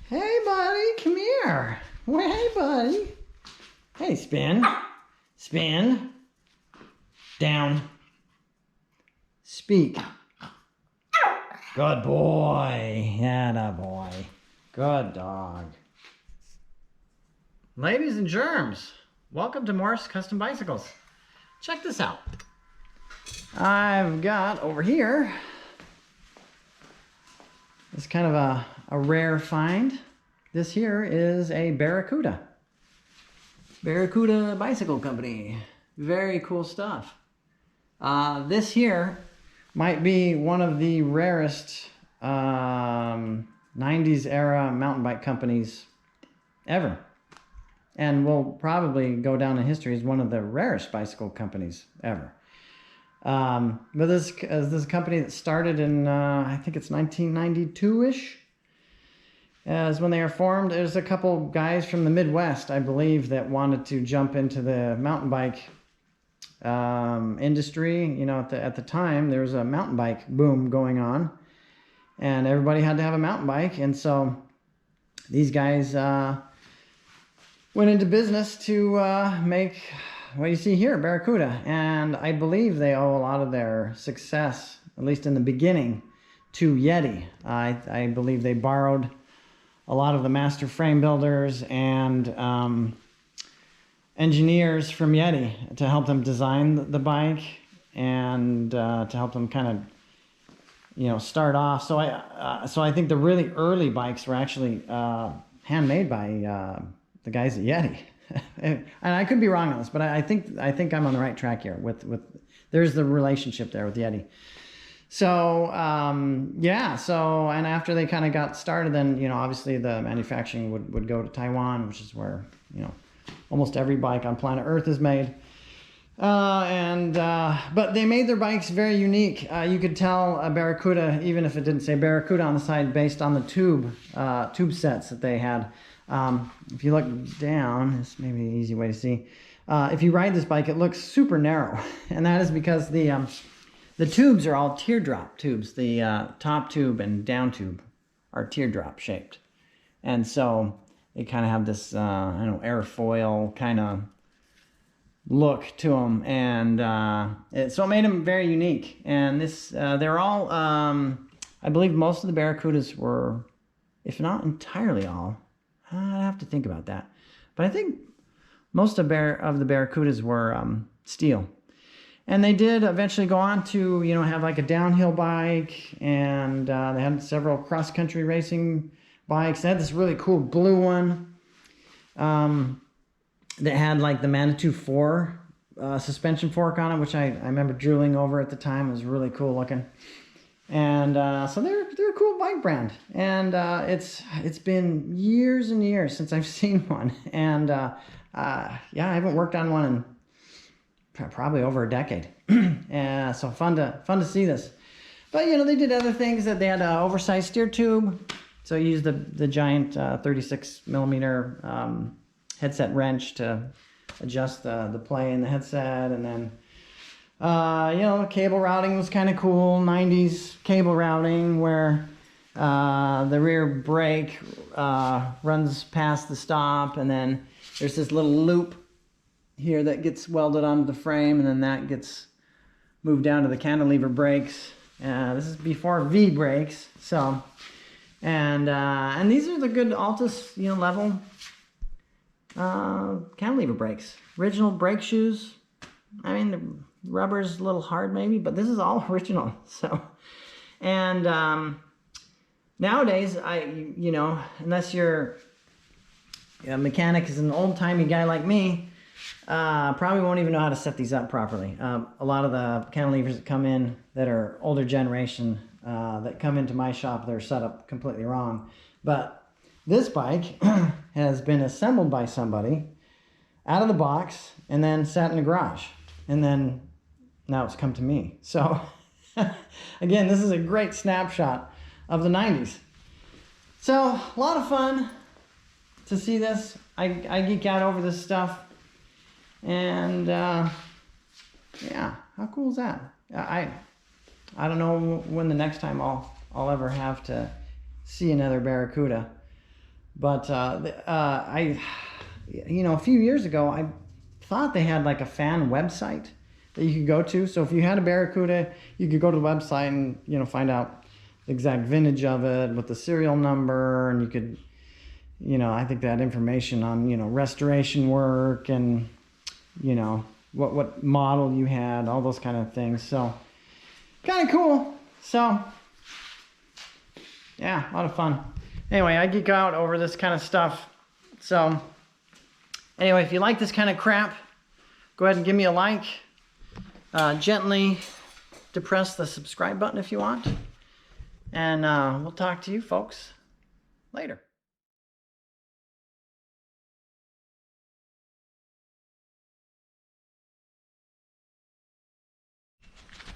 Hey, buddy, come here. Well, hey, buddy. Hey, spin. Spin. Down. Speak. Good boy. Atta boy. Good dog. Ladies and germs, welcome to Morris Custom Bicycles. Check this out. I've got over here, it's kind of a rare find. This here is a Barracuda. Barracuda Bicycle Company. Very cool stuff. This here might be one of the rarest 90s era mountain bike companies ever. And will probably go down in history as one of the rarest bicycle companies ever. But this is a company that started in, I think it's 1992-ish, as when they were formed. There's a couple guys from the Midwest, I believe, that wanted to jump into the mountain bike industry. You know, at the time, there was a mountain bike boom going on, and everybody had to have a mountain bike. And so these guys went into business to make what you see here, Barracuda. And I believe they owe a lot of their success, at least in the beginning, to Yeti. I believe they borrowed a lot of the master frame builders and engineers from Yeti to help them design the bike and to help them kind of, you know, start off. So I think the really early bikes were actually handmade by the guys at Yeti. And I could be wrong on this, but I think I'm on the right track here with there's the relationship there with Yeti. So yeah, so and after they kind of got started, then, you know, obviously the manufacturing would go to Taiwan, which is where, you know, almost every bike on planet Earth is made. But they made their bikes very unique. You could tell a Barracuda, even if it didn't say Barracuda on the side, based on the tube sets that they had. If you look down, this may be an easy way to see. If you ride this bike, it looks super narrow, and that is because the tubes are all teardrop tubes. The top tube and down tube are teardrop shaped, and so they kind of have this I don't know, airfoil kind of look to them, and so it made them very unique. And this they're all I believe most of the Barracudas were, if not entirely all, I'd have to think about that, but I think most of the Barracudas were steel. And they did eventually go on to, you know, have like a downhill bike, and they had several cross-country racing bikes. They had this really cool blue one that had like the Manitou 4 suspension fork on it, which I remember drooling over at the time. It was really cool looking. And so they're a cool bike brand, and it's been years and years since I've seen one, and yeah, I haven't worked on one in probably over a decade. So fun to see this. But, you know, they did other things. That they had an oversized steer tube, so you used the giant 36 millimeter headset wrench to adjust the play in the headset. And then you know, cable routing was kind of cool. 90s cable routing, where the rear brake runs past the stop, and then there's this little loop here that gets welded onto the frame, and then that gets moved down to the cantilever brakes. This is before V brakes. So, and these are the good Altus, you know, level cantilever brakes. Original brake shoes. I mean, the rubber's a little hard maybe, but this is all original. So, and nowadays, you know, unless you're a mechanic, is an old-timey guy like me, probably won't even know how to set these up properly. A lot of the cantilevers that come in that are older generation that come into my shop, they're set up completely wrong. But this bike has been assembled by somebody out of the box and then sat in the garage, and then now it's come to me. So again, this is a great snapshot of the 90s. So a lot of fun to see this. I geek out over this stuff, and yeah, how cool is that? I don't know when the next time I'll ever have to see another Barracuda. But you know, a few years ago, I thought they had like a fan website that you could go to. So if you had a Barracuda, you could go to the website and, you know, find out the exact vintage of it with the serial number, and you could, you know, I think they had information on, you know, restoration work and, you know, what model you had, all those kind of things. So kind of cool. So yeah, a lot of fun. Anyway, I geek out over this kind of stuff. So anyway, if you like this kind of crap, go ahead and give me a like. Gently depress the subscribe button if you want. And we'll talk to you folks later.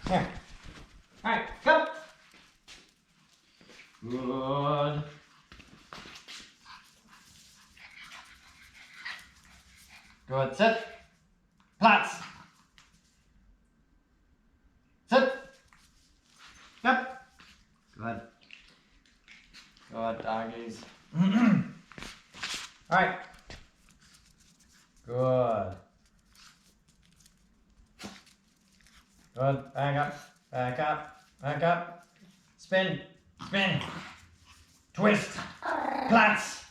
Here. All right, go. Good. Good, sit. Platz. Sit. Yep. Good. Good, doggies. All right. Good. Good. Back up. Back up. Back up. Spin. Spin. Twist. Platz.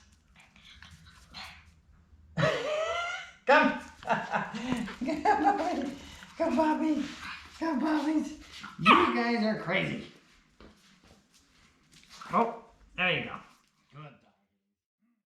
Come. Come, Bobby. Come, Bobby. Come, Bobby. You guys are crazy.